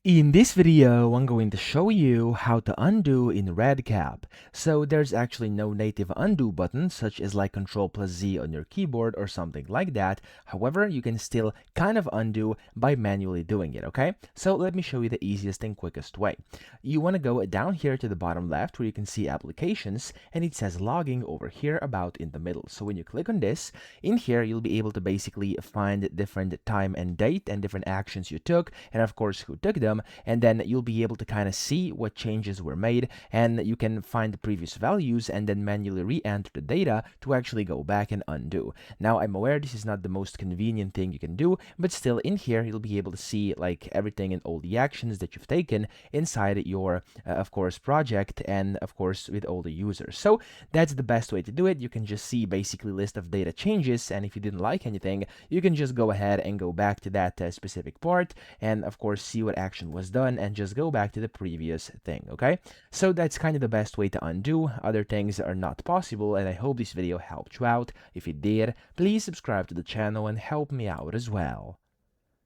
In this video, I'm going to show you how to undo in REDCap. So there's actually no native undo button, such as like Ctrl+Z on your keyboard or something like that. However, you can still kind of undo by manually doing it, okay? So let me show you the easiest and quickest way. You want to go down here to the bottom left where you can see applications, and it says logging over here about in the middle. So when you click on this, in here, you'll be able to basically find different time and date and different actions you took, and of course, who took them. And then you'll be able to kind of see what changes were made, and you can find the previous values and then manually re-enter the data to actually go back and undo. Now, I'm aware this is not the most convenient thing you can do, but still in here you'll be able to see like everything and all the actions that you've taken inside your of course project, and of course with all the users. So that's the best way to do it. You can just see basically list of data changes, and if you didn't like anything, you can just go ahead and go back to that specific part, and of course see what action was done and just go back to the previous thing. Okay, so that's kind of the best way to undo. Other things are not possible, and I hope this video helped you out. If it did, please subscribe to the channel and help me out as well.